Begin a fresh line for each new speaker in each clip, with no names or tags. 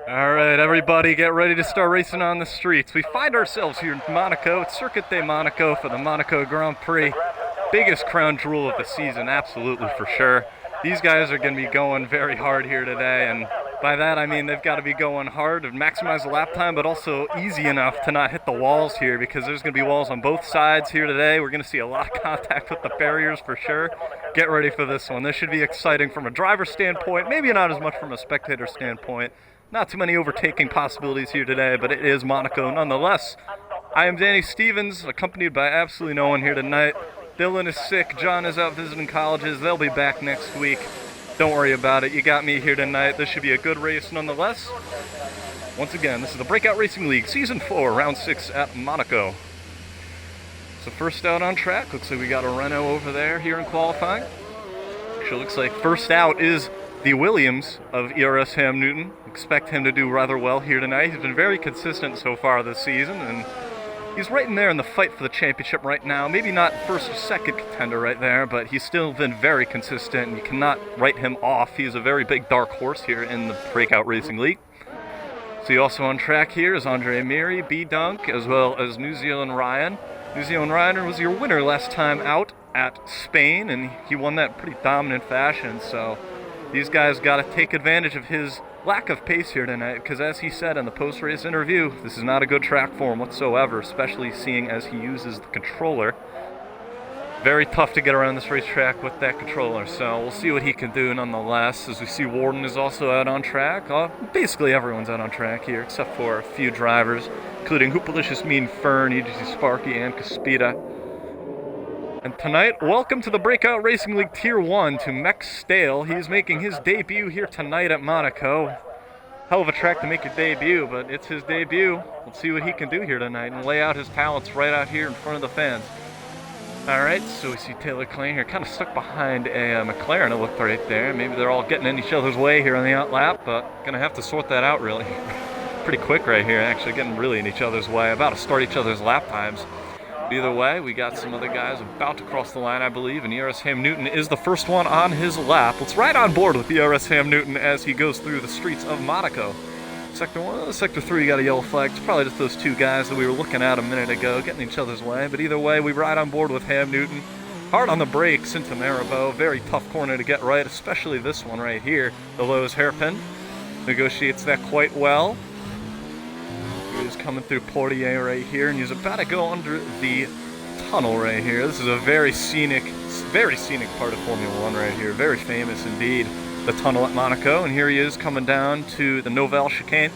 All right, everybody, get ready to start racing on the streets. We find ourselves here in Monaco. It's Circuit de Monaco for the Monaco Grand Prix. Biggest crown jewel of the season, absolutely for sure. These guys are going to be going very hard here today, and by that I mean they've got to be going hard to maximize the lap time, but also easy enough to not hit the walls here, because there's going to be walls on both sides here today. We're going to see a lot of contact with the barriers for sure. Get ready for this one. This should be exciting from a driver standpoint, maybe not as much from a spectator standpoint. Not too many overtaking possibilities here today, but it is Monaco nonetheless. I am Danny Stevens, accompanied by absolutely no one here tonight. Dylan is sick, John is out visiting colleges, they'll be back next week. Don't worry about it, you got me here tonight. This should be a good race nonetheless. Once again, this is the Breakout Racing League, Season 4, Round 6 at Monaco. So first out on track, looks like we got a Renault over there here in qualifying. Actually looks like first out is the Williams of ERS Ham Newton. Expect him to do rather well here tonight. He's been very consistent so far this season, and he's right in there in the fight for the championship right now. Maybe not first or second contender right there, but he's still been very consistent, and you cannot write him off. He's a very big dark horse here in the Breakout Racing League. So also on track here is Andre Miri, B-Dunk, as well as New Zealand Ryan. New Zealand Ryan was your winner last time out at Spain, and he won that pretty dominant fashion, so these guys got to take advantage of his lack of pace here tonight, because as he said in the post-race interview, this is not a good track for him whatsoever, especially seeing as he uses the controller. Very tough to get around this racetrack with that controller, so we'll see what he can do nonetheless. As we see, Warden is also out on track. Basically everyone's out on track here, except for a few drivers, including Hoopalicious Mean Fern, EGC Sparky, and Caspita. And tonight, welcome to the Breakout Racing League Tier 1 to Max Stale. He's making his debut here tonight at Monaco. Hell of a track to make your debut, but it's his debut. Let's see what he can do here tonight and lay out his talents right out here in front of the fans. Alright, so we see Taylor Klein here, kind of stuck behind a McLaren, it looked right there. Maybe they're all getting in each other's way here on the outlap, but gonna have to sort that out really. Pretty quick right here, actually getting really in each other's way, about to start each other's lap times. Either way, we got some other guys about to cross the line, I believe, and ERS Ham Newton is the first one on his lap. Let's ride on board with ERS Ham Newton as he goes through the streets of Monaco. Sector 1, Sector 3 got a yellow flag. It's probably just those two guys that we were looking at a minute ago, getting in each other's way. But either way, we ride on board with Ham Newton. Hard on the brakes into Maribot. Very tough corner to get right, especially this one right here. The Lowe's hairpin. Negotiates that quite well. He's coming through Portier right here, and he's about to go under the tunnel right here. This is a very scenic part of Formula One right here. Very famous indeed, the tunnel at Monaco. And here he is coming down to the Nouvelle chicane.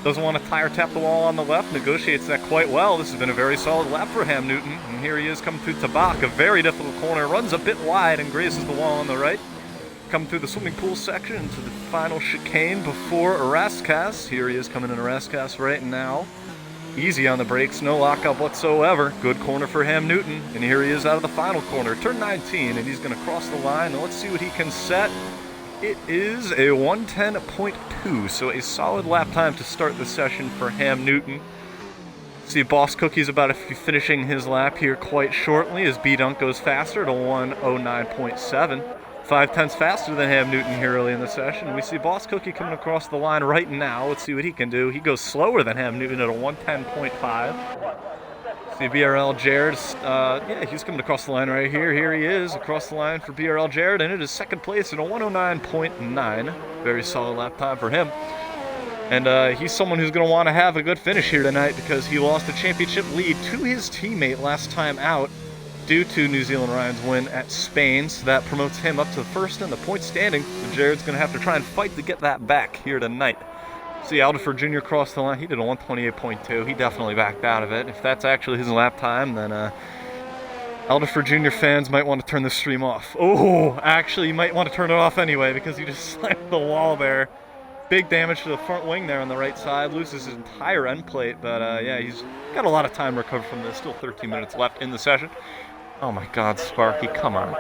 Doesn't want to tire tap the wall on the left, negotiates that quite well. This has been a very solid lap for Ham Newton. And here he is coming through Tabac, a very difficult corner, runs a bit wide and grazes the wall on the right. Coming through the swimming pool section into the final chicane before Rascasse. Here he is coming in Rascasse right now. Easy on the brakes, no lockup whatsoever. Good corner for Ham Newton. And here he is out of the final corner, turn 19, and he's going to cross the line. And let's see what he can set. It is a 110.2, so a solid lap time to start the session for Ham Newton. See, Boss Cookie's about to be finishing his lap here quite shortly as B-Dunk goes faster to 109.7. 5/10 faster than Ham Newton here early in the session. We see Boss Cookie coming across the line right now. Let's see what he can do. He goes slower than Ham Newton at a 110.5. See BRL Jared, yeah, he's coming across the line right here. Here he is across the line for BRL Jared, and it is second place at a 109.9. Very solid lap time for him. And he's someone who's going to want to have a good finish here tonight, because he lost the championship lead to his teammate last time out due to New Zealand Ryan's win at Spain, so that promotes him up to first in the point standing. So Jared's going to have to try and fight to get that back here tonight. See, Aldiford Jr. crossed the line. He did a 128.2. He definitely backed out of it. If that's actually his lap time, then Aldiford Jr. fans might want to turn the stream off. Oh, actually, you might want to turn it off anyway, because he just slammed the wall there. Big damage to the front wing there on the right side. Loses his entire end plate, but yeah, he's got a lot of time to recover from this. Still 13 minutes left in the session. Oh my God, Sparky, come on.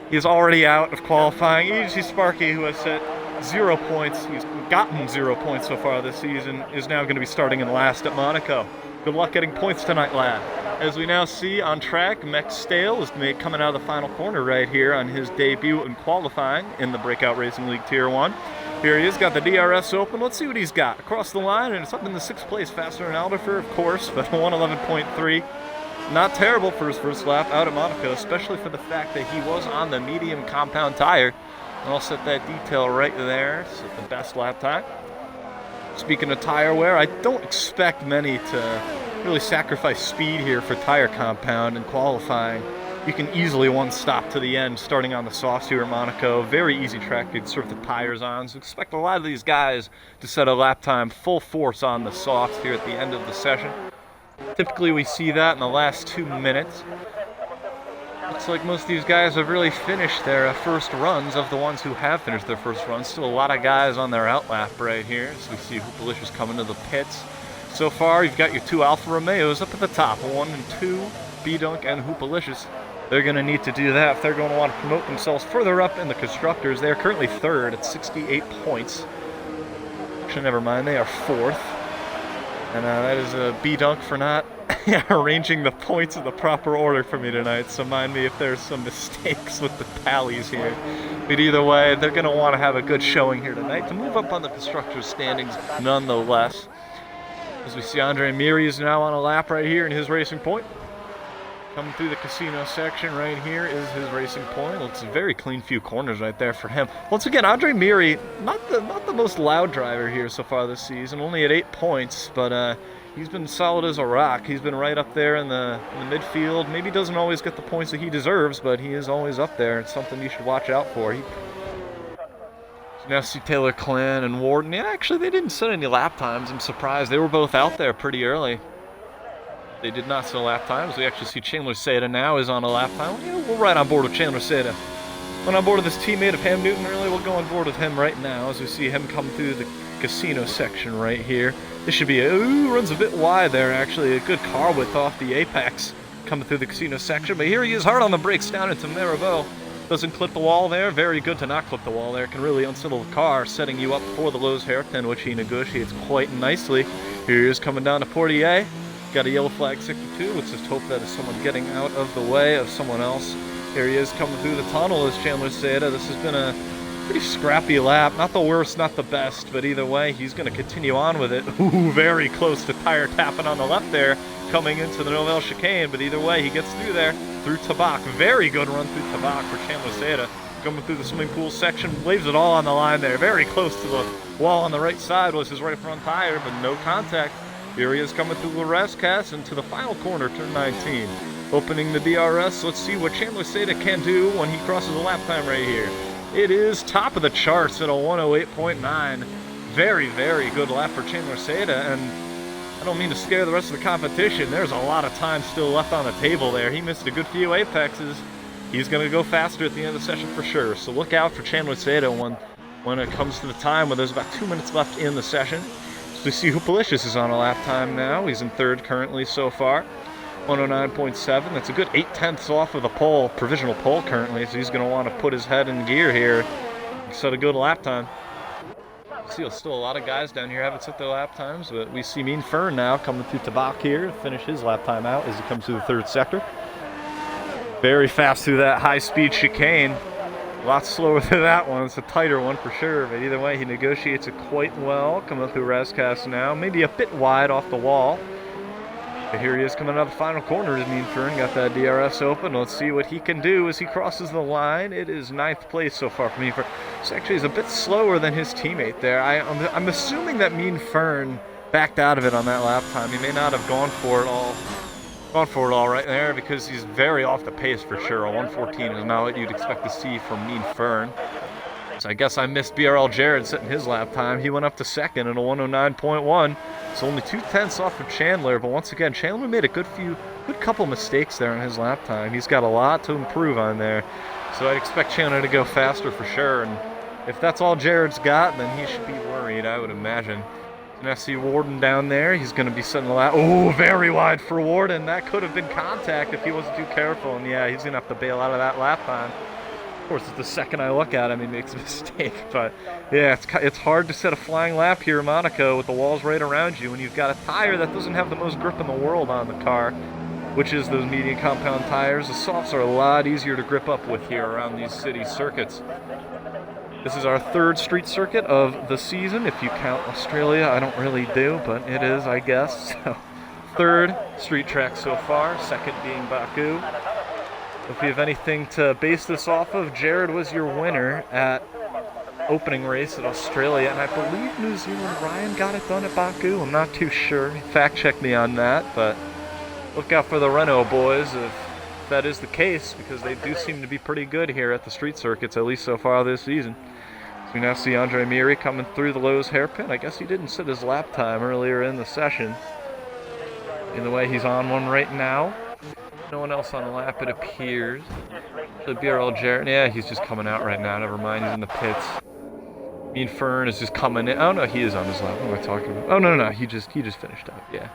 He's already out of qualifying. EGC Sparky, who has set 0 points, he's gotten 0 points so far this season, is now going to be starting in last at Monaco. Good luck getting points tonight, lad. As we now see on track, Max Stale is coming out of the final corner right here on his debut in qualifying in the Breakout Racing League Tier 1. Here he is, got the DRS open. Let's see what he's got. Across the line, and it's up in the 6th place, faster than Alderfer, of course, but 111.3. Not terrible for his first lap out at Monaco, especially for the fact that he was on the medium compound tire. And I'll set that detail right there. So the best lap time. Speaking of tire wear, I don't expect many to really sacrifice speed here for tire compound and qualifying. You can easily one stop to the end, starting on the softs here at Monaco. Very easy track to serve the tires on. So expect a lot of these guys to set a lap time full force on the softs here at the end of the session. Typically we see that in the last 2 minutes. Looks like most of these guys have really finished their first runs of the ones who have finished their first runs. Still a lot of guys on their out lap right here. So we see Hoopalicious coming to the pits. So far you've got your 2 Alfa Romeos up at the top, 1 and 2, B-Dunk and Hoopalicious. They're going to need to do that if they're going to want to promote themselves further up in the constructors. They are currently 3rd at 68 points. Actually, never mind, they are 4th. And that is a B-Dunk for not arranging the points in the proper order for me tonight. So mind me if there's some mistakes with the tallies here. But either way, they're going to want to have a good showing here tonight to move up on the constructors standings nonetheless. As we see, Andre Miri is now on a lap right here in his racing point. Coming through the casino section right here is his racing point. Looks a very clean few corners right there for him. Once again, Andre Miri, not the most loud driver here so far this season, only at 8 points, but he's been solid as a rock. He's been right up there in the midfield. Maybe doesn't always get the points that he deserves, but he is always up there. It's something you should watch out for. Now see Taylor Clan and Warden. Yeah, actually, they didn't set any lap times. I'm surprised. They were both out there pretty early. They did not set lap times. We actually see Chandler Seda now is on a lap time. Yeah, we'll ride on board with Chandler Seda. Went on board with his teammate of Ham Newton early. We'll go on board with him right now as we see him come through the casino section right here. This should be runs a bit wide there, actually. A good car width off the apex coming through the casino section. But here he is hard on the brakes down into Mirabeau. Doesn't clip the wall there. Very good to not clip the wall there. Can really unsettle the car, setting you up for the Lowe's hairpin, which he negotiates quite nicely. Here he is coming down to Portier. Got a yellow flag 62. Let's just hope that is someone getting out of the way of someone else. Here he is coming through the tunnel as Chandler Seda. This has been a pretty scrappy lap. Not the worst, not the best, but either way, he's going to continue on with it. Ooh, very close to tire tapping on the left there, coming into the Novell chicane, but either way, he gets through there, through Tabak. Very good run through Tabak for Chandler Seda. Coming through the swimming pool section, leaves it all on the line there. Very close to the wall on the right side was his right front tire, but no contact. Here he is coming through the Rascas into the final corner, turn 19. Opening the DRS, let's see what Chandler Seda can do when he crosses the lap time right here. It is top of the charts at a 108.9. Very, very good lap for Chandler Seda, and I don't mean to scare the rest of the competition. There's a lot of time still left on the table there. He missed a good few apexes. He's going to go faster at the end of the session for sure. So look out for Chandler Seda when it comes to the time when there's about 2 minutes left in the session. We see Hoopalicious is on a lap time now. He's in 3rd currently so far. 109.7. That's a good 8/10 off of the pole, provisional pole currently. So he's going to want to put his head in gear here. Set a good lap time. See, still a lot of guys down here haven't set their lap times, but we see Mean Fern now coming through Tabak here to finish his lap time out as he comes through the 3rd sector. Very fast through that high-speed chicane. A lot slower than that one. It's a tighter one for sure, but either way, he negotiates it quite well. Coming up through Rascas now. Maybe a bit wide off the wall. But here he is coming out of the final corner. Mean Fern got that DRS open. Let's see what he can do as he crosses the line. It is 9th place so far for Mean Fern. This actually is a bit slower than his teammate there. I'm assuming that Mean Fern backed out of it on that lap time. He may not have gone for it all right there because he's very off the pace for sure. A 114 is not what you'd expect to see from Mean Fern. So I guess I missed BRL Jared setting his lap time. He went up to 2nd at a 109.1. So only 2/10 off of Chandler. But once again, Chandler made a good couple mistakes there in his lap time. He's got a lot to improve on there. So I'd expect Chandler to go faster for sure. And if that's all Jared's got, then he should be worried, I would imagine. And I see Warden down there. He's going to be setting the lap. Oh, very wide for Warden. That could have been contact if he wasn't too careful. And yeah, he's going to have to bail out of that lap time. Of course, it's the second I look at him, he makes a mistake. But yeah, it's hard to set a flying lap here in Monaco with the walls right around you when you've got a tire that doesn't have the most grip in the world on the car, which is those medium compound tires. The softs are a lot easier to grip up with here around these city circuits. This is our third street circuit of the season. If you count Australia, I don't really do, but it is, I guess. So, third street track so far, second being Baku. If we have anything to base this off of, Jared was your winner at opening race at Australia, and I believe New Zealand Ryan got it done at Baku. I'm not too sure. Fact check me on that, but look out for the Renault boys if that is the case, because they do seem to be pretty good here at the street circuits, at least so far this season. So we now see Andre Miri coming through the Lowe's hairpin. I guess he didn't set his lap time earlier in the session. Either way, he's on one right now. No one else on the lap, it appears. The BRL Jared, yeah, he's just coming out right now. Never mind, he's in the pits. Mean Fern is just coming in. Oh no, he is on his lap. What am I talking about? Oh no, he just finished up. Yeah,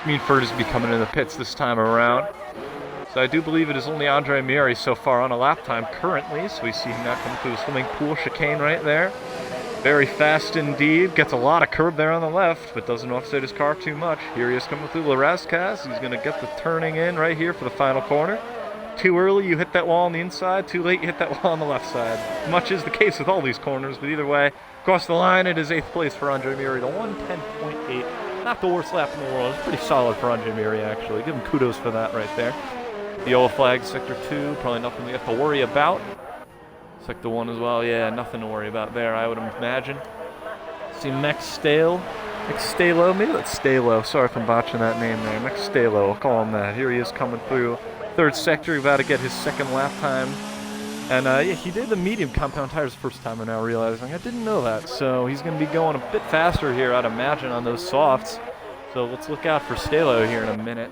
Mean Fern is coming in the pits this time around. So I do believe it is only Andre Miri so far on a lap time currently. So we see him now coming through the swimming pool chicane right there. Very fast indeed. Gets a lot of curb there on the left, but doesn't offset his car too much. Here he is coming through Larascas. He's going to get the turning in right here for the final corner. Too early, you hit that wall on the inside. Too late, you hit that wall on the left side. Much is the case with all these corners, but either way, across the line, it is 8th place for Andre Miri, the 1:10.8. Not the worst lap in the world. It's pretty solid for Andre Miri, actually. Give him kudos for that right there. The yellow flag, Sector 2, probably nothing we have to worry about. Sector 1 as well, yeah, nothing to worry about there, I would imagine. See Mextalo, maybe that's Stalo. Sorry if I'm botching that name there. Mextalo, I'll call him that. Here he is coming through third sector, about to get his second lap time. And yeah, he did the medium compound tires the first time, I'm now realizing. I didn't know that, so he's going to be going a bit faster here, I'd imagine, on those softs. So let's look out for Stalo here in a minute.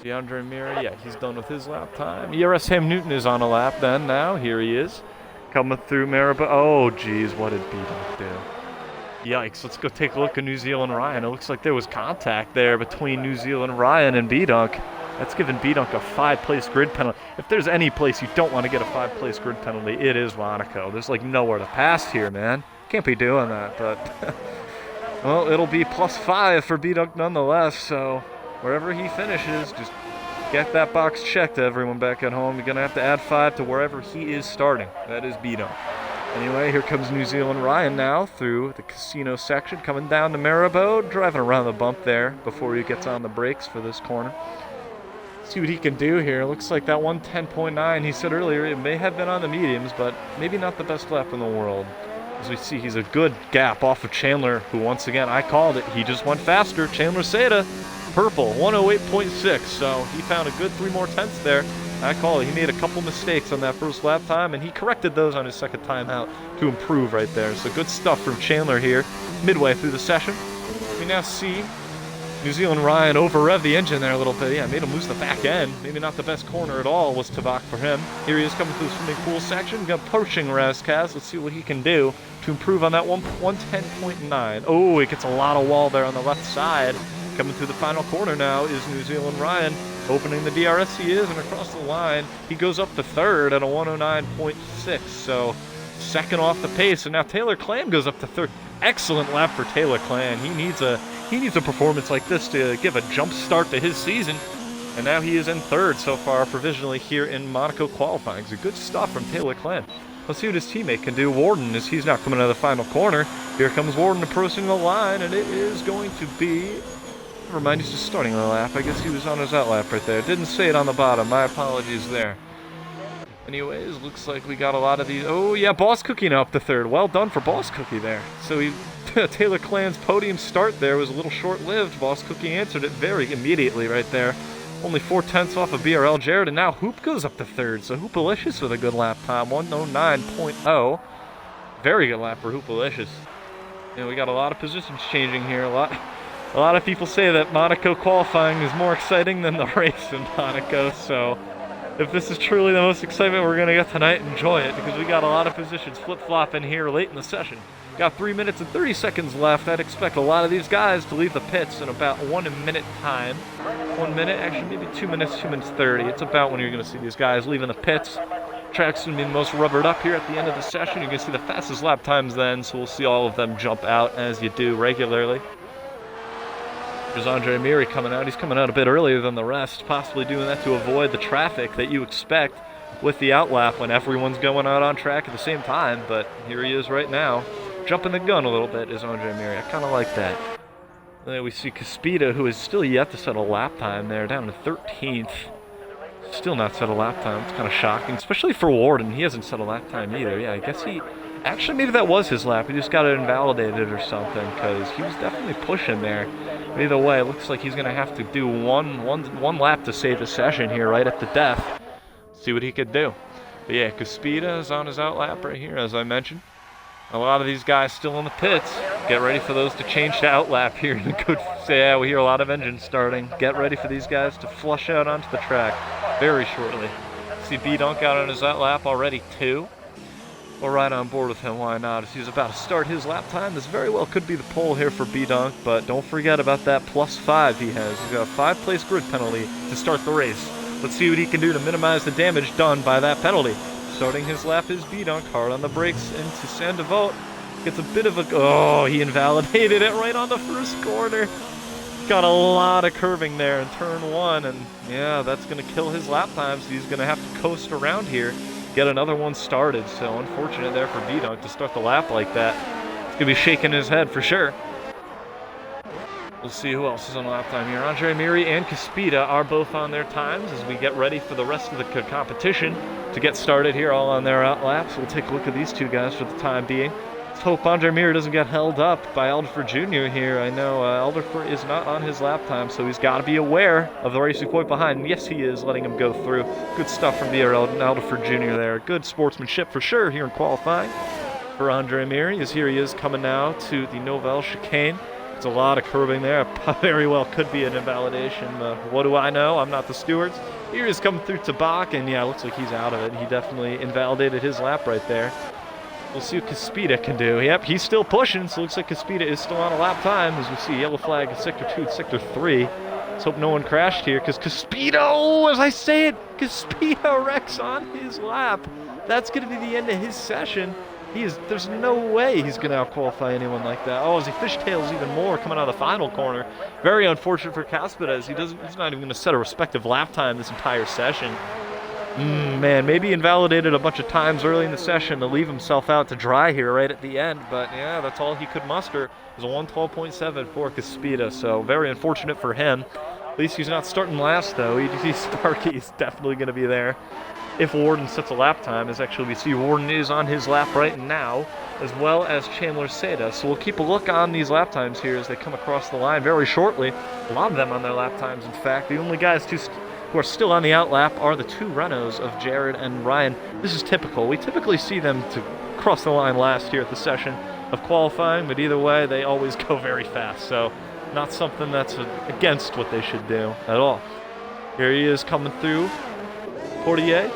See Andre Miri, yeah, he's done with his lap time. ERS Ham Newton is on a lap then now. Here he is. Coming through Maribor. Oh, geez, what did B-Dunk do? Yikes, let's go take a look at New Zealand Ryan. It looks like there was contact there between New Zealand Ryan and B-Dunk. That's given B-Dunk a 5-place grid penalty. If there's any place you don't want to get a 5-place grid penalty, it is Monaco. There's like nowhere to pass here, man. Can't be doing that, but well, it'll be +5 for B-Dunk nonetheless, so wherever he finishes, just get that box checked, everyone back at home. You're going to have to add 5 to wherever he is starting. That is B-Dunk. Anyway, here comes New Zealand Ryan now through the casino section, coming down to Maribor, driving around the bump there before he gets on the brakes for this corner. See what he can do here. Looks like that 1:10.9, he said earlier, it may have been on the mediums, but maybe not the best lap in the world. As we see, he's a good gap off of Chandler, who once again, I called it. He just went faster. Chandler Seda, purple, 1:08.6. So he found a good 3 more tenths there. I call it. He made a couple mistakes on that first lap time, and he corrected those on his second time out to improve right there. So good stuff from Chandler here midway through the session. We now see New Zealand Ryan over-rev the engine there a little bit. Yeah, made him lose the back end. Maybe not the best corner at all was Tabak for him. Here he is coming through the swimming pool section. Approaching Razkaz. Let's see what he can do to improve on that 1:10.9. Oh, he gets a lot of wall there on the left side. Coming through the final corner now is New Zealand Ryan. Opening the DRS he is, and across the line, he goes up to third at a 1:09.6. So second off the pace, and now Taylor Clan goes up to third. Excellent lap for Taylor Clan. He needs a performance like this to give a jump start to his season. And now he is in third so far provisionally here in Monaco qualifying. So good stuff from Taylor Clan. Let's see what his teammate can do. Warden, as he's now coming out of the final corner. Here comes Warden approaching the line, and it is going to be... Never mind, he's just starting the lap. I guess he was on his out lap right there. Didn't say it on the bottom. My apologies there. Anyways, looks like we got a lot of these. Oh, yeah, Boss Cookie now up to third. Well done for Boss Cookie there. So Taylor Clan's podium start there was a little short-lived. Boss Cookie answered it very immediately right there. Only 4 tenths off of BRL Jared, and now Hoop goes up to third. So Hoopalicious with a good lap time, 1:09.0. Very good lap for Hoopalicious. And we got a lot of positions changing here. A lot of people say that Monaco qualifying is more exciting than the race in Monaco, so if this is truly the most excitement we're going to get tonight, enjoy it, because we got a lot of positions flip-flopping here late in the session. Got 3 minutes and 30 seconds left. I'd expect a lot of these guys to leave the pits in about 1 minute time. 1 minute, actually maybe 2 minutes, 2 minutes 30. It's about when you're going to see these guys leaving the pits. Track's going to be the most rubbered up here at the end of the session. You're going to see the fastest lap times then, so we'll see all of them jump out as you do regularly. There's Andre Miri coming out. He's coming out a bit earlier than the rest, possibly doing that to avoid the traffic that you expect with the outlap when everyone's going out on track at the same time, but here he is right now. Jumping the gun a little bit is Andre Miri. I kind of like that. And then we see Caspita, who is still yet to set a lap time there, down to 13th. Still not set a lap time. It's kind of shocking, especially for Warden. He hasn't set a lap time either. Yeah, I guess he... Actually, maybe that was his lap. He just got it invalidated or something, because he was definitely pushing there. But either way, it looks like he's going to have to do one lap to save the session here right at the death. See what he could do. But yeah, Caspita is on his outlap right here, as I mentioned. A lot of these guys still in the pits. Get ready for those to change to outlap here. Yeah, we hear a lot of engines starting. Get ready for these guys to flush out onto the track very shortly. See B-Dunk out on his outlap already, too. We're right on board with him, why not? As he's about to start his lap time, this very well could be the pole here for B-Dunk, but don't forget about that +5 he has. He's got a 5-place grid penalty to start the race. Let's see what he can do to minimize the damage done by that penalty. Starting his lap is B-Dunk, hard on the brakes into Sandoval. Gets a bit of a... Oh, he invalidated it right on the first corner. Got a lot of curving there in turn 1, and yeah, that's going to kill his lap time, so he's going to have to coast around here, get another one started. So unfortunate there for B-Dunk to start the lap like that. He's going to be shaking his head for sure. We'll see who else is on lap time here. Andre Miri and Caspita are both on their times as we get ready for the rest of the competition to get started here, all on their outlaps. We'll take a look at these two guys for the time being. Let's hope Andre Miri doesn't get held up by Alderfer Jr. here. I know Alderfer is not on his lap time, so he's got to be aware of the racing point behind. And yes, he is letting him go through. Good stuff from BRL and Alderfer Jr. there. Good sportsmanship for sure here in qualifying for Andre Miri, as here he is coming now to the Novell chicane. It's a lot of curving there. Very well could be an invalidation. What do I know? I'm not the stewards. Here he's coming through Tabak, and yeah, looks like he's out of it. He definitely invalidated his lap right there. We'll see what Caspita can do. Yep, he's still pushing, so it looks like Caspita is still on a lap time, as we see yellow flag in Sector 2 and Sector 3. Let's hope no one crashed here, because Caspita, as I say it, Caspita wrecks on his lap. That's going to be the end of his session. There's no way he's going to out-qualify anyone like that. Oh, as he fishtails even more coming out of the final corner. Very unfortunate for Caspita, as he's not even going to set a respective lap time this entire session. Man, maybe he invalidated a bunch of times early in the session to leave himself out to dry here right at the end. But yeah, that's all he could muster. It was a 112.7 for Caspita, so very unfortunate for him. At least he's not starting last, though. He's definitely going to be there if Warden sets a lap time, as actually we see Warden is on his lap right now, as well as Chandler Seda. So we'll keep a look on these lap times here as they come across the line very shortly. A lot of them on their lap times, in fact. The only guys who are still on the outlap are the two Renaults of Jared and Ryan. This is typical. We typically see them to cross the line last here at the session of qualifying, but either way, they always go very fast. So not something that's against what they should do at all. Here he is coming through. Portier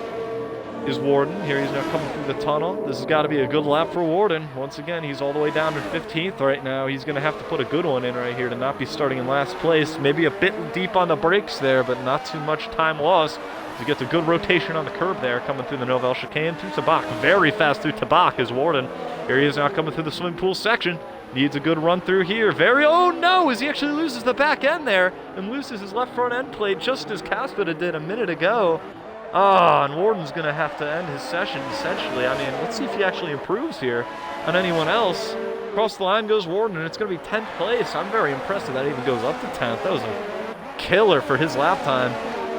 is Warden. Here he's now coming through the tunnel. This has got to be a good lap for Warden. Once again, he's all the way down to 15th right now. He's going to have to put a good one in right here to not be starting in last place. Maybe a bit deep on the brakes there, but not too much time lost. He gets a good rotation on the curb there, coming through the Novell chicane through Tabak. Very fast through Tabak is Warden. Here he is now coming through the swimming pool section. Needs a good run through here. Oh no, as he actually loses the back end there and loses his left front end plate just as Caspita did a minute ago. And Warden's going to have to end his session, essentially. I mean, let's see if he actually improves here on anyone else. Across the line goes Warden, and it's going to be 10th place. I'm very impressed that even goes up to 10th. That was a killer for his lap time.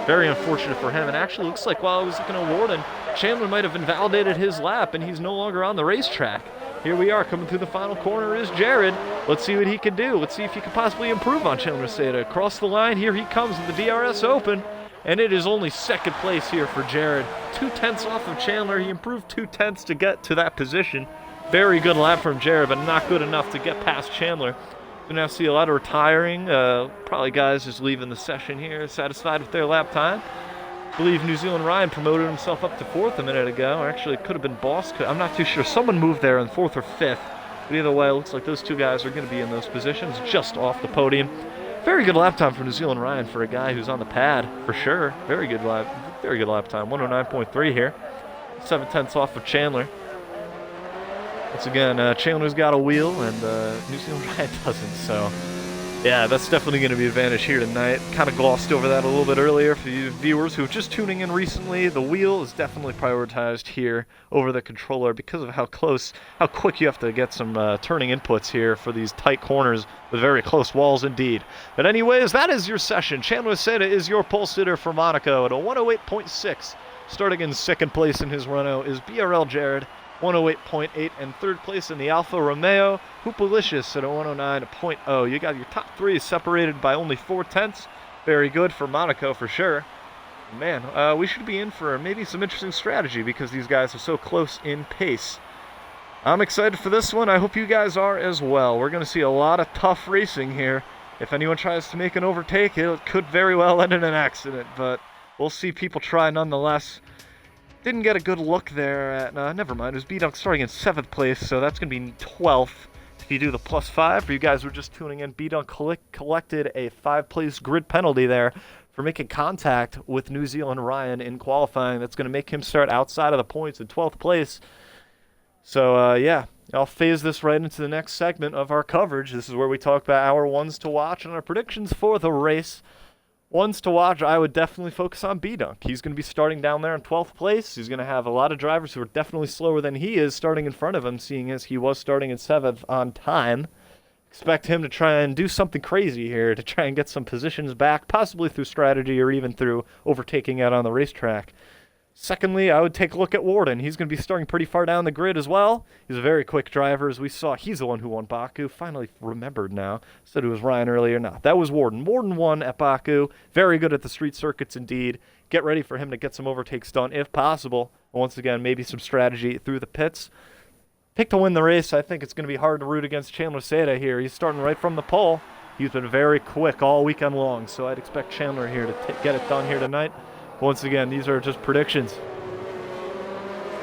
Very unfortunate for him. And actually looks like while I was looking at Warden, Chandler might have invalidated his lap, and he's no longer on the racetrack. Here we are, coming through the final corner is Jared. Let's see what he can do. Let's see if he can possibly improve on Chandler Seda. Across the line, here he comes with the DRS Open. And it is only second place here for Jared. 2/10 off of Chandler. He improved 2/10 to get to that position. Very good lap from Jared, but not good enough to get past Chandler. We now see a lot of retiring. Probably guys just leaving the session here, satisfied with their lap time. I believe New Zealand Ryan promoted himself up to 4th a minute ago. Or actually, it could have been Boss. I'm not too sure. Someone moved there in 4th or 5th. But either way, it looks like those two guys are going to be in those positions just off the podium. Very good lap time for New Zealand Ryan for a guy who's on the pad, for sure. Very good lap time. 109.3 here. 7/10 off of Chandler. Once again, Chandler's got a wheel, and New Zealand Ryan doesn't. So, Yeah, that's definitely going to be an advantage here tonight. Kind of glossed over that a little bit earlier for you viewers who are just tuning in recently. The wheel is definitely prioritized here over the controller because of how quick you have to get some turning inputs here for these tight corners with very close walls indeed. But anyways, that is your session. Chandler Seda is your pole sitter for Monaco at a 108.6. Starting in second place in his Renault is BRL Jared, 108.8, and third place in the Alfa Romeo, Hoopalicious at a 109.0. You got your top three separated by only 4/10. Very good for Monaco for sure. Man, we should be in for maybe some interesting strategy because these guys are so close in pace. I'm excited for this one. I hope you guys are as well. We're going to see a lot of tough racing here. If anyone tries to make an overtake, it could very well end in an accident, but we'll see people try nonetheless. Didn't get a good look there at, never mind, it was B-Dunk starting in 7th place, so that's going to be 12th if you do the +5. For you guys who are just tuning in, B-Dunk collected a 5-place grid penalty there for making contact with New Zealand Ryan in qualifying. That's going to make him start outside of the points in 12th place. So, yeah, I'll phase this right into the next segment of our coverage. This is where we talk about our ones to watch and our predictions for the race. Ones to watch, I would definitely focus on B-Dunk. He's going to be starting down there in 12th place. He's going to have a lot of drivers who are definitely slower than he is starting in front of him, seeing as he was starting in 7th on time. Expect him to try and do something crazy here to try and get some positions back, possibly through strategy or even through overtaking out on the racetrack. Secondly, I would take a look at Warden. He's going to be starting pretty far down the grid as well. He's a very quick driver, as we saw. He's the one who won Baku. Finally remembered now. Said it was Ryan earlier. No, that was Warden. Warden won at Baku. Very good at the street circuits indeed. Get ready for him to get some overtakes done if possible. Once again, maybe some strategy through the pits. Pick to win the race. I think it's going to be hard to root against Chandler Seda here. He's starting right from the pole. He's been very quick all weekend long, so I'd expect Chandler here to get it done here tonight. Once again, these are just predictions.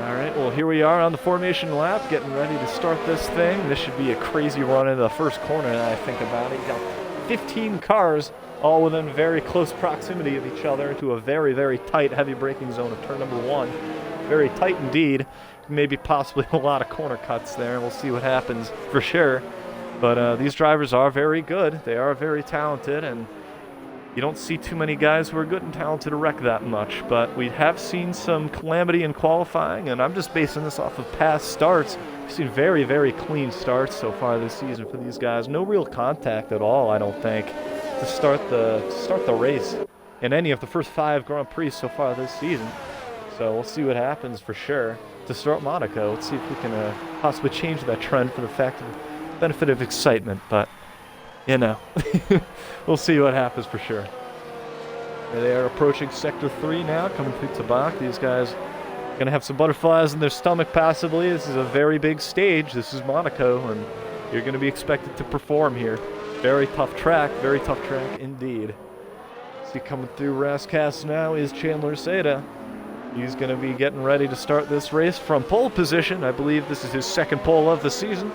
All right, well, here we are on the formation lap, getting ready to start this thing. This should be a crazy run into the first corner now I think about it. You got 15 cars all within very close proximity of each other into a very, very tight heavy braking zone of turn number 1. Very tight indeed. Maybe possibly a lot of corner cuts there. We'll see what happens for sure. But these drivers are very good. They are very talented, and you don't see too many guys who are good and talented to wreck that much, but we have seen some calamity in qualifying, and I'm just basing this off of past starts. We've seen very, very clean starts so far this season for these guys. No real contact at all, I don't think, to start the race in any of the first 5 Grand Prix so far this season. So we'll see what happens for sure to start Monaco. Let's see if we can possibly change that trend for the benefit of excitement, but you know, we'll see what happens for sure. They are approaching Sector 3 now, coming through Tabak. These guys are going to have some butterflies in their stomach, possibly. This is a very big stage. This is Monaco, and you're going to be expected to perform here. Very tough track indeed. See, coming through Rascas now is Chandler Seda. He's going to be getting ready to start this race from pole position. I believe this is his second pole of the season.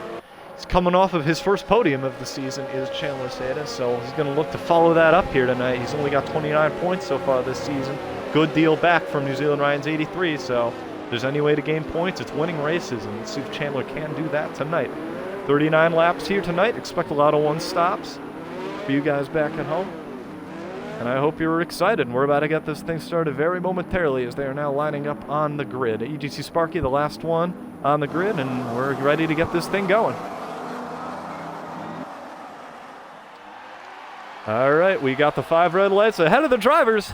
He's coming off of his first podium of the season is Chandler Seda, so he's going to look to follow that up here tonight. He's only got 29 points so far this season. Good deal back from New Zealand Ryan's 83, so if there's any way to gain points, it's winning races, and let's see if Chandler can do that tonight. 39 laps here tonight. Expect a lot of one stops for you guys back at home. And I hope you're excited. We're about to get this thing started very momentarily as they are now lining up on the grid. EGC Sparky, the last one on the grid, and we're ready to get this thing going. All right, we got the 5 red lights ahead of the drivers.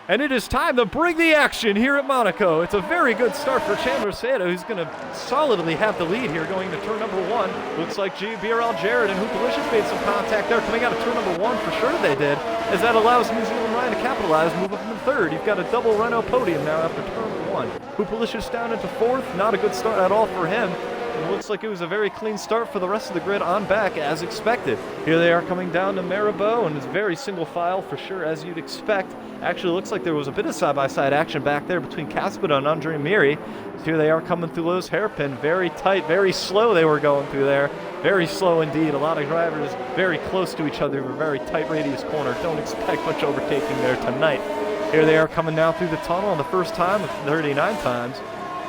And it is time to bring the action here at Monaco. It's a very good start for Chandler Seda, who's going to solidly have the lead here going to turn number 1. Looks like BRL Jared and Hoopalicious made some contact there coming out of turn number 1. For sure they did, as that allows New Zealand Ryan to capitalize, move up into 3rd. You've got a double Renault podium now after turn number 1. Hoopalicious down into 4th. Not a good start at all for him. It looks like it was a very clean start for the rest of the grid on back as expected. Here they are coming down to Maribor, and it's very single file for sure as you'd expect. Actually, looks like there was a bit of side-by-side action back there between Caspita and Andre Miri. So here they are coming through Lowe's hairpin. Very tight, very slow they were going through there. Very slow indeed. A lot of drivers very close to each other. A very tight radius corner. Don't expect much overtaking there tonight. Here they are coming now through the tunnel on the first time of 39 times.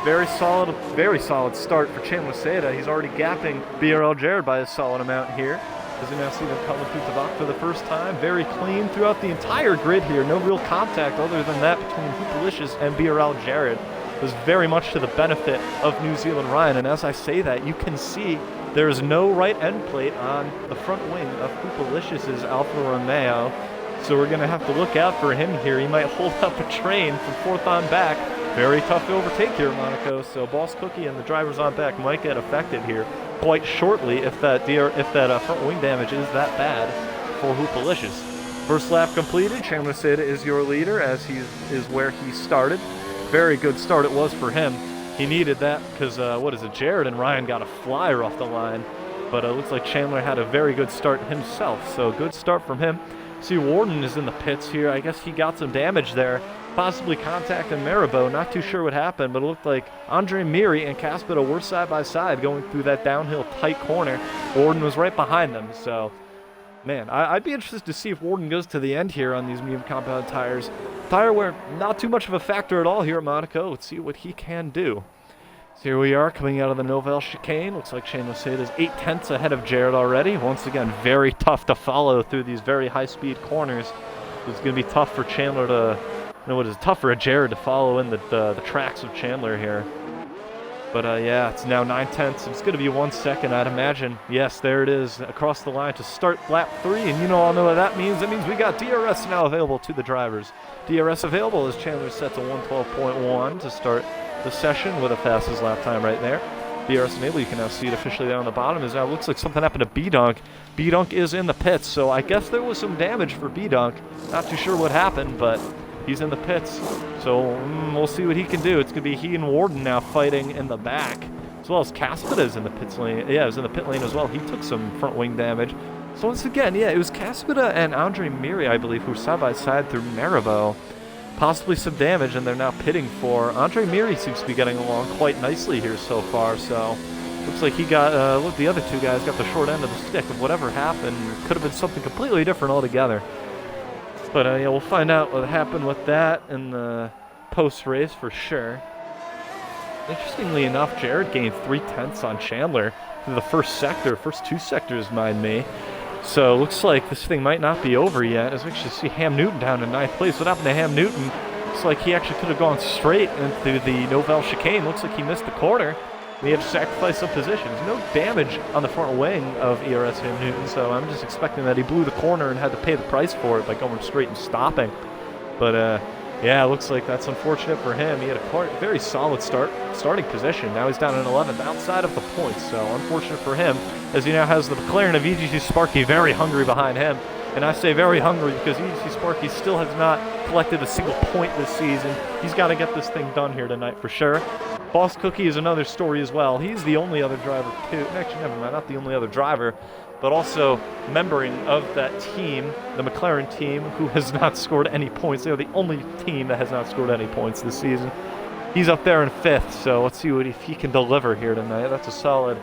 Very solid start for Chandler Seda. He's already gapping BRL Jared by a solid amount here. As we now see them coming through Tabak for the first time. Very clean throughout the entire grid here. No real contact other than that between Hoopalicious and BRL Jared. It was very much to the benefit of New Zealand Ryan. And as I say that, you can see there is no right end plate on the front wing of Hoopalicious' Alfa Romeo. So we're going to have to look out for him here. He might hold up a train from fourth on back. Very tough to overtake here in Monaco. So Boss Cookie and the drivers on back might get affected here quite shortly if that front wing damage is that bad for Hoopalicious. First lap completed. Chandler Seda is your leader as he is where he started. Very good start it was for him. He needed that because, Jared and Ryan got a flyer off the line. But it looks like Chandler had a very good start himself. So good start from him. See, Warden is in the pits here. I guess he got some damage there. Possibly contacting Maribot. Not too sure what happened, but it looked like Andre Miri and Caspita were side by side going through that downhill tight corner. Warden was right behind them. So, man, I'd be interested to see if Warden goes to the end here on these medium compound tires. Tire wear, not too much of a factor at all here at Monaco. Let's see what he can do. So here we are coming out of the Nouvelle chicane. Looks like Shane Luceda is 8/10 ahead of Jared already. Once again, very tough to follow through these very high-speed corners. It's going to be tough for Chandler to, tough for Jared to follow in the tracks of Chandler here. But yeah, it's now 9/10. It's going to be 1 second, I'd imagine. Yes, there it is, across the line to start lap 3. And all know what that means. That means we got DRS now available to the drivers. DRS available as Chandler set to 1:12.1 to start the session with a fastest lap time right there. DRS enabled, you can now see it officially down on the bottom. As now looks like something happened to B-Dunk. B-Dunk is in the pits, so I guess there was some damage for B-Dunk. Not too sure what happened, but he's in the pits. So we'll see what he can do. It's going to be he and Warden now fighting in the back, as well as Caspita is in the pit lane. Yeah, is in the pit lane as well. He took some front wing damage. So once again, yeah, it was Caspita and Andre Miri, I believe, who were side by side through Maribot. Possibly some damage, and they're now pitting for. Andre Miri seems to be getting along quite nicely here so far, so looks like he got, look, the other two guys got the short end of the stick of whatever happened. Could have been something completely different altogether. But yeah, we'll find out what happened with that in the post-race for sure. Interestingly enough, Jared gained 3/10 on Chandler through the first sector, first two sectors, mind me. So looks like this thing might not be over yet, as we actually see Ham Newton down in 9th place. What happened to Ham Newton? Looks like he actually could have gone straight into the Nouvelle chicane. Looks like he missed the corner. He had to sacrifice some positions. No damage on the front wing of ERS Ham Newton, so I'm just expecting that he blew the corner and had to pay the price for it by going straight and stopping. But yeah, looks like that's unfortunate for him. He had a very solid starting position. Now he's down in 11th, outside of the points, so unfortunate for him, as he now has the McLaren of EGC Sparky very hungry behind him. And I say very hungry because EGC Sparky still has not collected a single point this season. He's got to get this thing done here tonight for sure. Boss Cookie is another story as well. He's the only other driver too. Actually, never mind, not the only other driver, but also membering of that team, the McLaren team, who has not scored any points. They are the only team that has not scored any points this season. He's up there in 5th, so let's see if he can deliver here tonight. That's a solid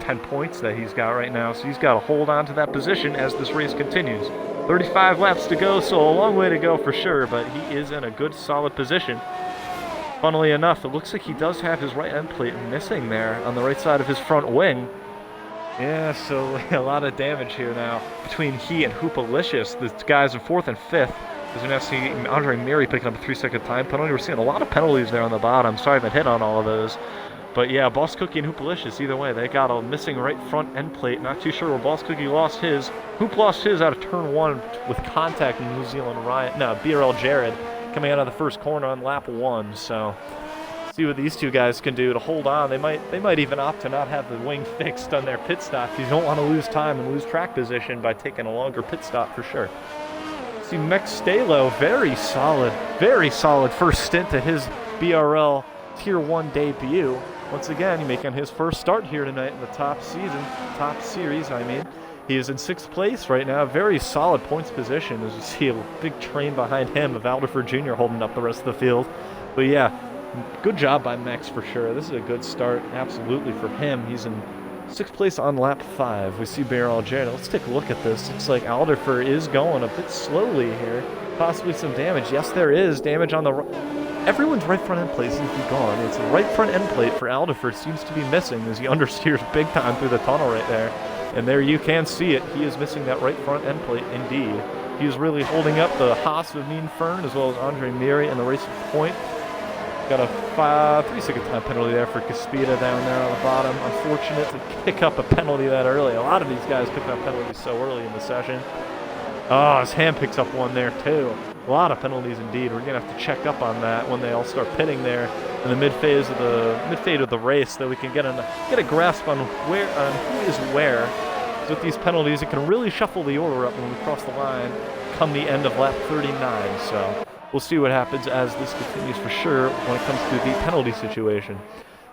10 points that he's got right now, so he's got to hold on to that position as this race continues. 35 laps to go, so a long way to go for sure, but he is in a good, solid position. Funnily enough, it looks like he does have his right end plate missing there on the right side of his front wing. Yeah, so a lot of damage here now between he and Hoopalicious. The guys in 4th and 5th. As we now see Andre Miri picking up a 3-second time penalty. We're seeing a lot of penalties there on the bottom. Sorry I haven't hit on all of those. But yeah, Boss Cookie and Hoopalicious, either way, they got a missing right front end plate. Not too sure where Boss Cookie lost his. Hoop lost his out of turn 1 with contact in New Zealand BRL Jared coming out of the first corner on lap 1. So see what these two guys can do to hold on. They might even opt to not have the wing fixed on their pit stop. You don't want to lose time and lose track position by taking a longer pit stop for sure. See Mex Stalo, very solid first stint at his BRL Tier 1 debut. Once again, he's making his first start here tonight in the top series, I mean. He is in 6th place right now, very solid points position, as you see a big train behind him of Alderford Jr. holding up the rest of the field. But yeah, good job by Mex for sure. This is a good start, absolutely, for him. He's in 6th place on lap 5. We see BRL Jared. Let's take a look at this. Looks like Alderford is going a bit slowly here. Possibly some damage. Yes, there is damage on the... Everyone's right front end plate seems to be gone. It's the right front end plate for Alderford seems to be missing as he understeers big time through the tunnel right there. And there you can see it. He is missing that right front end plate indeed. He is really holding up the Haas of Mean Fern as well as Andre Miri in the race point. Got a 3-second time penalty there for Caspita down there on the bottom. Unfortunate to pick up a penalty that early. A lot of these guys pick up penalties so early in the session. Oh, his hand picks up one there too. A lot of penalties indeed. We're gonna have to check up on that when they all start pitting there in the mid phase of the race, so we can get a grasp on who is where. With these penalties, it can really shuffle the order up when we cross the line come the end of lap 39. So we'll see what happens as this continues for sure when it comes to the penalty situation.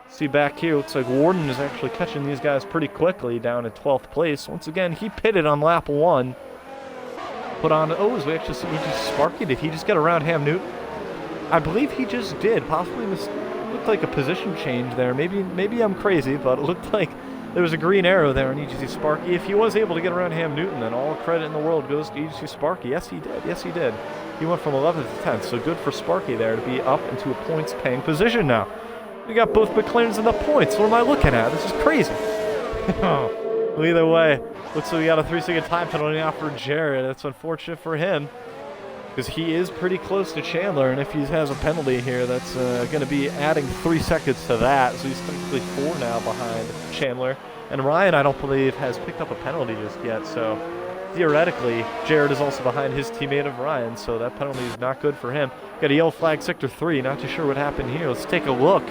See back here, looks like Warden is actually catching these guys pretty quickly down in 12th place. Once again, he pitted on lap 1. Put on, as we actually see Sparky. Did he just get around Ham Newton? I believe he just did. Possibly looked like a position change there. Maybe I'm crazy, but it looked like there was a green arrow there on EGC Sparky. If he was able to get around Ham Newton, then all credit in the world goes to EGC Sparky. Yes, he did. Yes, he did. He went from 11th to 10th, so good for Sparky there to be up into a points-paying position now. We got both McLarens in the points. What am I looking at? This is crazy. Well, either way, looks like we got a 3-second time penalty now for Jared. That's unfortunate for him because he is pretty close to Chandler, and if he has a penalty here, that's going to be adding 3 seconds to that. So he's technically 4 now behind Chandler. And Ryan, I don't believe, has picked up a penalty just yet. So theoretically, Jared is also behind his teammate of Ryan, so that penalty is not good for him. Got a yellow flag, sector 3. Not too sure what happened here. Let's take a look.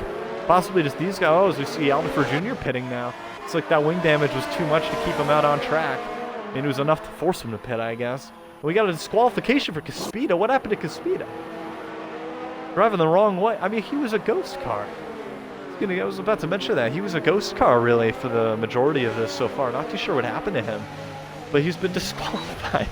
Possibly just these guys. Oh, as we see Aldifer Jr. pitting now. It's like that wing damage was too much to keep him out on track. I mean, it was enough to force him to pit, I guess. We got a disqualification for Caspita. What happened to Caspita? Driving the wrong way. I mean, he was a ghost car. I was about to mention that. He was a ghost car, really, for the majority of this so far. Not too sure what happened to him. But he's been disqualified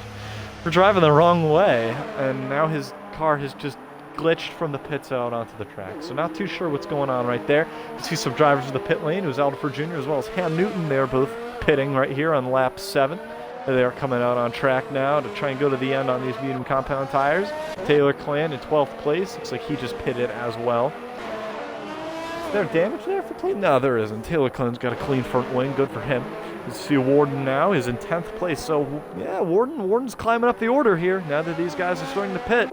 for driving the wrong way. And now his car has just glitched from the pits out onto the track. So not too sure what's going on right there. You see some drivers in the pit lane. It was Aldifer Jr. as well as Ham Newton. They're both pitting right here on lap 7. They are coming out on track now to try and go to the end on these medium compound tires. Taylor Clan in 12th place. Looks like he just pitted as well. Is there damage there for Clayton? No, there isn't. Taylor Clan's got a clean front wing. Good for him. You see Warden now is in 10th place. So, yeah, Warden's climbing up the order here now that these guys are starting to pit.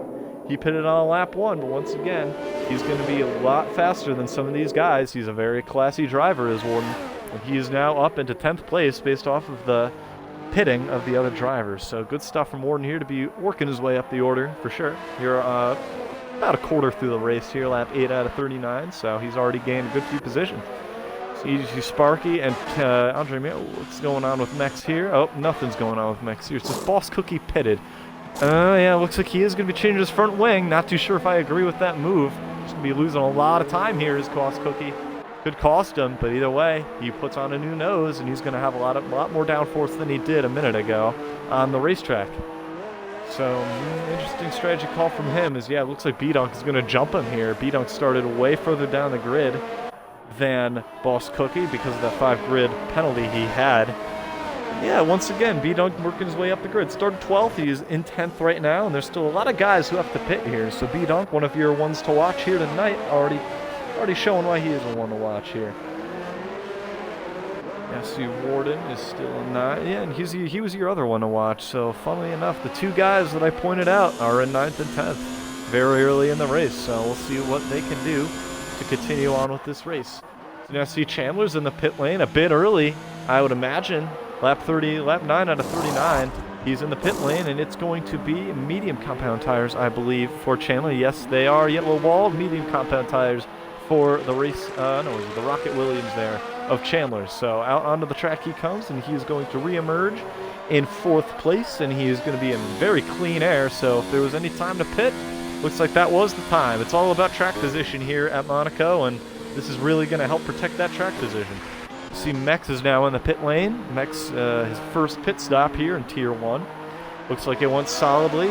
He pitted on lap 1, but once again, he's going to be a lot faster than some of these guys. He's a very classy driver, is Warden. And he is now up into 10th place based off of the pitting of the other drivers. So good stuff from Warden here to be working his way up the order for sure. You're about a quarter through the race here, lap 8 out of 39, so he's already gained a good few positions. So you see Sparky and Andre Mille. What's going on with Mex here? Oh, nothing's going on with Mex here. It's just Boss Cookie pitted. Yeah, looks like he is going to be changing his front wing. Not too sure if I agree with that move. He's going to be losing a lot of time here, his Boss Cookie. Could cost him, but either way, he puts on a new nose, and he's going to have a lot more downforce than he did a minute ago on the racetrack. So, interesting strategy call from him is, yeah, it looks like B-Dunk is going to jump him here. B-Dunk started way further down the grid than Boss Cookie because of that 5 grid penalty he had. Yeah, once again, B-Dunk working his way up the grid. Started 12th, he's in 10th right now, and there's still a lot of guys who have to pit here. So B-Dunk, one of your ones to watch here tonight, already showing why he is the one to watch here. Yeah, see Warden is still in 9th. Yeah, and he was your other one to watch. So funnily enough, the 2 guys that I pointed out are in 9th and 10th very early in the race. So we'll see what they can do to continue on with this race. So now see Chandler's in the pit lane a bit early, I would imagine. Lap 9 out of 39. He's in the pit lane, and it's going to be medium compound tires, I believe, for Chandler. Yes, they are yellow wall medium compound tires for the race, the Rocket Williams there of Chandler. So out onto the track he comes, and he's going to re-emerge in 4th place, and he is going to be in very clean air. So if there was any time to pit, looks like that was the time. It's all about track position here at Monaco, and this is really going to help protect that track position. See Mex is now in the pit lane. Mex, his first pit stop here in Tier 1. Looks like it went solidly.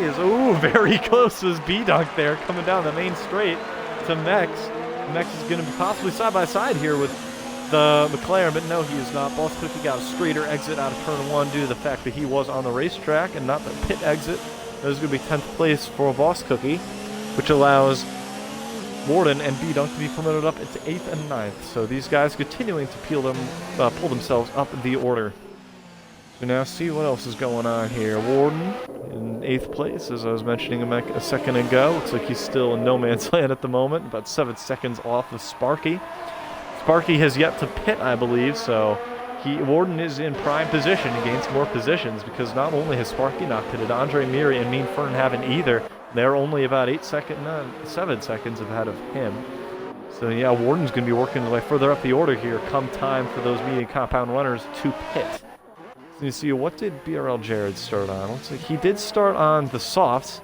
Very close was B-Dunk there coming down the main straight to Mex. Mex is going to be possibly side-by-side here with the McLaren, but no, he is not. Boss Cookie got a straighter exit out of turn 1 due to the fact that he was on the racetrack and not the pit exit. That is going to be 10th place for Boss Cookie, which allows Warden and B-Dunk to be promoted up into 8th and 9th. So these guys continuing to pull themselves up the order. So now see what else is going on here. Warden in 8th place, as I was mentioning a second ago. Looks like he's still in no man's land at the moment, about 7 seconds off of Sparky. Sparky has yet to pit, I believe, so Warden is in prime position. He gains more positions because not only has Sparky not pitted, Andre Miri and Mean Fern haven't either. They're only about 7 seconds ahead of him. So yeah, Warden's going to be working his way further up the order here come time for those medium compound runners to pit. So you see, what did BRL Jared start on? Looks like he did start on the softs.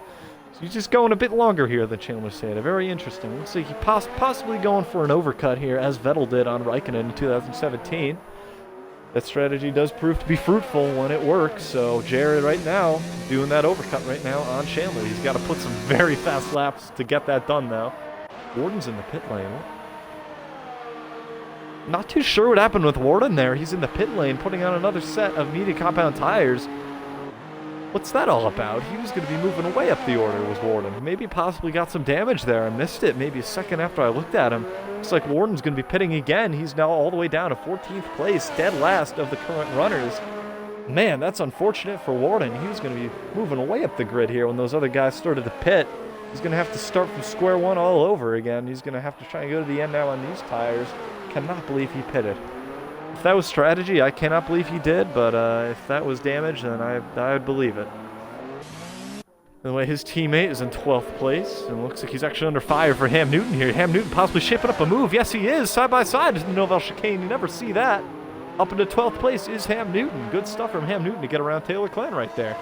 So he's just going a bit longer here than Chandler Santa. Very interesting. Looks like he possibly going for an overcut here, as Vettel did on Raikkonen in 2017. That strategy does prove to be fruitful when it works. So Jared right now doing that overcut right now on Chandler. He's got to put some very fast laps to get that done now. Warden's in the pit lane. Not too sure what happened with Warden there. He's in the pit lane putting on another set of medium compound tires. What's that all about? He was going to be moving away up the order, was Warden. Maybe possibly got some damage there. I missed it maybe a second after I looked at him. Looks like Warden's going to be pitting again. He's now all the way down to 14th place, dead last of the current runners. Man, that's unfortunate for Warden. He was going to be moving away up the grid here when those other guys started to pit. He's going to have to start from square one all over again. He's going to have to try and go to the end now on these tires. Cannot believe he pitted. If that was strategy, I cannot believe he did, but if that was damage, then I would believe it. The way his teammate is in 12th place, and looks like he's actually under fire for Ham Newton here. Ham Newton possibly shaping up a move. Yes, he is, side by side. There's no chicane. You never see that. Up into 12th place is Ham Newton. Good stuff from Ham Newton to get around Taylor Clan right there.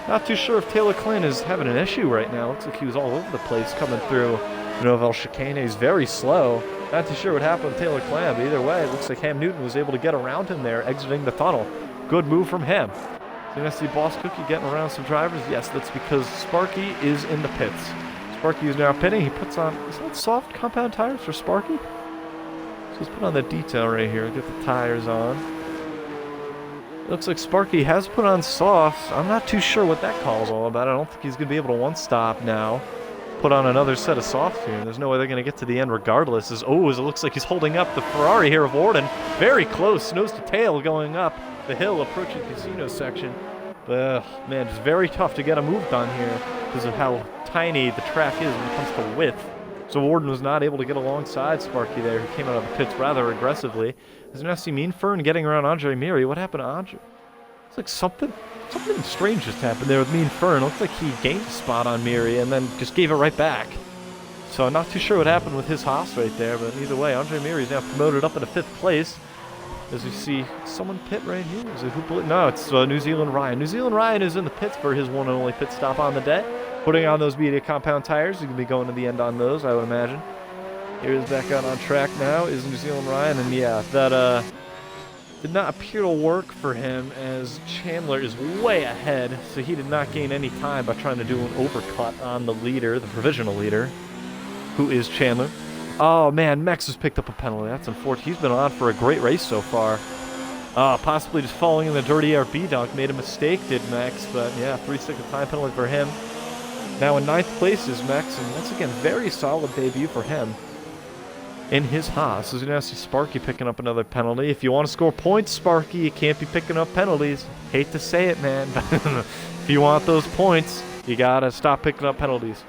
Not too sure if Taylor Clan is having an issue right now. Looks like he was all over the place coming through Nouvelle Chicane. He's very slow. Not too sure what happened with Taylor Clan, but either way, it looks like Ham Newton was able to get around him there, exiting the tunnel. Good move from him. So you see Boss Cookie getting around some drivers. Yes, that's because Sparky is in the pits. Sparky is now pitting. He puts on, is that soft compound tires for Sparky? So let's put on the detail right here. Get the tires on. It looks like Sparky has put on softs. I'm not too sure what that call's all about. I don't think he's going to be able to one-stop now. Put on another set of softs here. There's no way they're going to get to the end regardless. As it looks like he's holding up the Ferrari here of Warden. Very close, nose to tail going up the hill approaching casino section. But man, it's very tough to get a move done here because of how tiny the track is when it comes to width. So Warden was not able to get alongside Sparky there, who came out of the pits rather aggressively. As now see Mean Fern getting around Andre Miri. What happened to Andre? It's like something strange just happened there with Mean Fern. Looks like he gained a spot on Miri and then just gave it right back. So I'm not too sure what happened with his Haas right there, but either way, Andre Miri is now promoted up into 5th place. As we see someone pit right here. Is it who? No, it's New Zealand Ryan. New Zealand Ryan is in the pits for his one and only pit stop on the day. Putting on those media compound tires. He's going to be going to the end on those, I would imagine. Here's back out on track now is New Zealand Ryan. And yeah, that did not appear to work for him as Chandler is way ahead. So he did not gain any time by trying to do an overcut on the leader, the provisional leader, who is Chandler. Oh man, Max has picked up a penalty. That's unfortunate. He's been on for a great race so far. Possibly just falling in the dirty RB dunk. Made a mistake, did Max. But yeah, 3-second time penalty for him. Now in 9th place is Max, and once again, very solid debut for him in his Haas. As you now see Sparky picking up another penalty. If you want to score points, Sparky, you can't be picking up penalties. Hate to say it, man. If you want those points, you got to stop picking up penalties.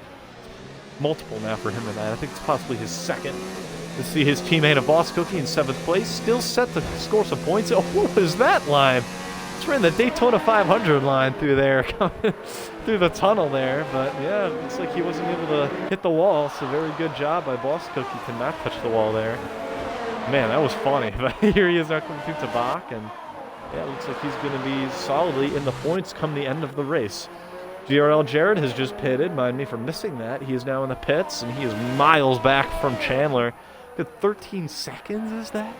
Multiple now for him in that. I think it's possibly his second. To see his teammate of Boss Cookie in 7th place, still set to score some points. Oh, what was that line? It's ran the Daytona 500 line through there, coming through the tunnel there. But yeah, looks like he wasn't able to hit the wall. So very good job by Boss Cookie to not touch the wall there. Man, that was funny. But here he is now coming through Tabak, and yeah, it looks like he's going to be solidly in the points come the end of the race. BRL Jared has just pitted. Mind me for missing that. He is now in the pits, and he is miles back from Chandler. Good 13 seconds, is that?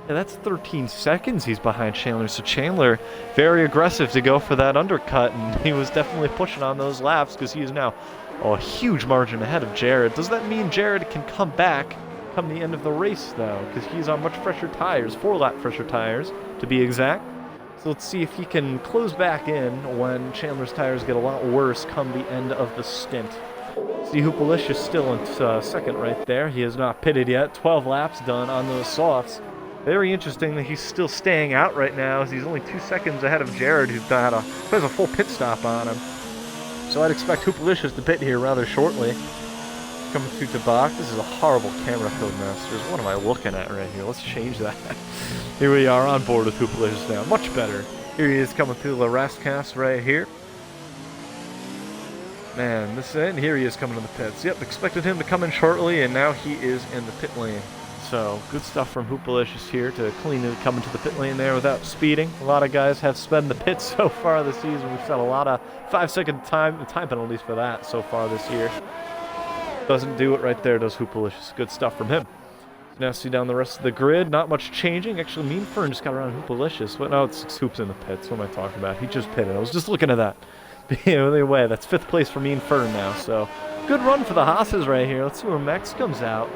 Yeah, that's 13 seconds he's behind Chandler. So Chandler, very aggressive to go for that undercut, and he was definitely pushing on those laps because he is now a huge margin ahead of Jared. Does that mean Jared can come back come the end of the race, though? Because he's on much fresher tires, 4-lap fresher tires, to be exact. So let's see if he can close back in when Chandler's tires get a lot worse come the end of the stint. See Hoopalish is still in second right there. He has not pitted yet. 12 laps done on those softs. Very interesting that he's still staying out right now, as he's only 2 seconds ahead of Jared, who has a full pit stop on him. So I'd expect Hoopalicious to pit here rather shortly. Coming through Tabak. This is a horrible camera, Codemasters. What am I looking at right here? Let's change that. Here we are on board with Hoopalicious now. Much better. Here he is coming through the Rastcast right here. Man, and here he is coming to the pits. Yep, expected him to come in shortly, and now he is in the pit lane. So, good stuff from Hoopalicious here to clean it, come into the pit lane there without speeding. A lot of guys have sped in the pits so far this season. We've set a lot of 5-second time penalties for that so far this year. Doesn't do it right there, does Hoopalicious. Good stuff from him. Now see down the rest of the grid, not much changing. Actually, Mean Fern just got around Hoopalicious. But no, it's 6 Hoops in the pits. What am I talking about? He just pitted. I was just looking at that. Anyway, that's 5th place for Mean Fern now. So, good run for the Haas's right here. Let's see where Mex comes out.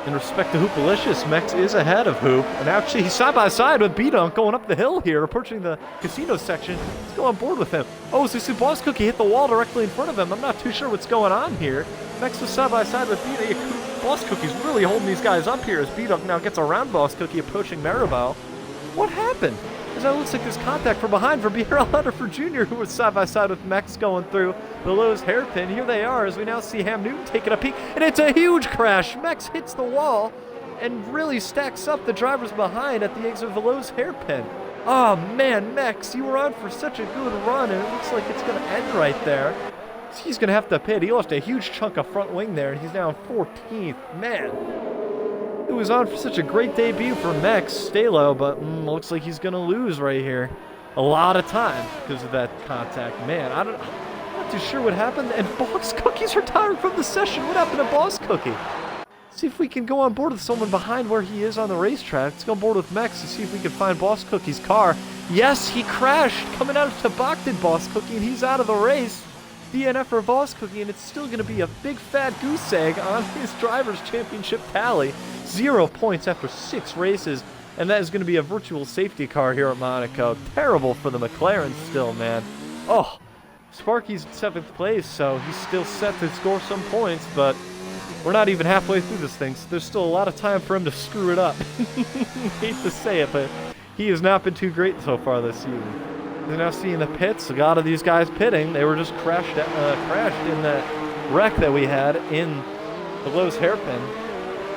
In respect to Hoopalicious, Mex is ahead of Hoop. And actually, he's side by side with B-Dunk going up the hill here, approaching the casino section. Let's go on board with him. Oh, so see Boss Cookie hit the wall directly in front of him. I'm not too sure what's going on here. Mex was side by side with B-Dunk. Boss Cookie's really holding these guys up here as B-Dunk now gets around Boss Cookie, approaching Maribel. What happened? As that looks like there's contact from behind for BRL Hunterford Jr., who was side by side with Mex going through the Lowe's hairpin. Here they are as we now see Ham Newton taking a peek, and it's a huge crash. Mex hits the wall and really stacks up the drivers behind at the exit of the Lowe's hairpin. Oh man, Mex, you were on for such a good run, and it looks like it's going to end right there. He's going to have to pit. He lost a huge chunk of front wing there, and he's now in 14th. Man. It was on for such a great debut for Mex Stalo, but looks like he's going to lose right here. A lot of time because of that contact. Man, I'm not too sure what happened. And Boss Cookie's retiring from the session. What happened to Boss Cookie? See if we can go on board with someone behind where he is on the racetrack. Let's go on board with Mex to see if we can find Boss Cookie's car. Yes, he crashed coming out of Tabak did Boss Cookie, and he's out of the race. DNF for Boss Cookie, and it's still going to be a big fat goose egg on his driver's championship tally. 0 points after 6 races, and that is going to be a virtual safety car here at Monaco. Terrible for the McLaren still, man. Oh, Sparky's in 7th place, so he's still set to score some points, but we're not even halfway through this thing, so there's still a lot of time for him to screw it up. Hate to say it, but he has not been too great so far this season. We're now seeing the pits. A lot of these guys pitting. They were just crashed in that wreck that we had in the Lowe's hairpin,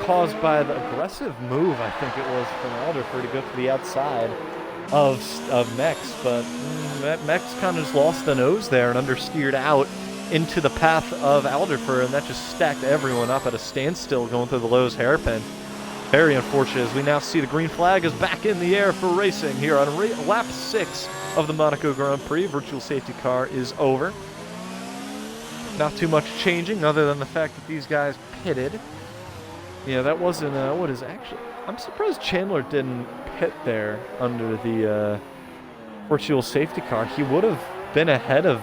caused by the aggressive move, I think it was, from Alderfer to go to the outside of Mex. But Mex kind of just lost the nose there and understeered out into the path of Alderfer, and that just stacked everyone up at a standstill going through the Lowe's hairpin. Very unfortunate, as we now see the green flag is back in the air for racing here on lap 6 of the Monaco Grand Prix. Virtual safety car is over. Not too much changing other than the fact that these guys pitted. Yeah, that wasn't what is actually. I'm surprised Chandler didn't pit there under the virtual safety car. He would have been ahead of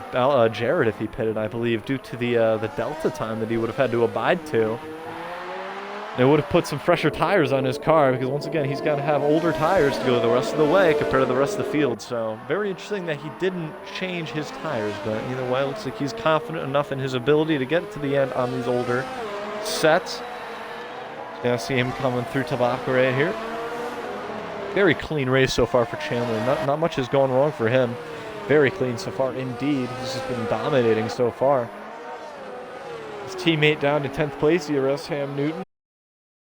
Jared if he pitted, I believe, due to the delta time that he would have had to abide to. They would have put some fresher tires on his car because, once again, he's got to have older tires to go the rest of the way compared to the rest of the field. So, very interesting that he didn't change his tires. But either way, it looks like he's confident enough in his ability to get to the end on these older sets. Now see him coming through Tabak right here. Very clean race so far for Chandler. Not much has gone wrong for him. Very clean so far indeed. He's just been dominating so far. His teammate down to 10th place, Ham Newton.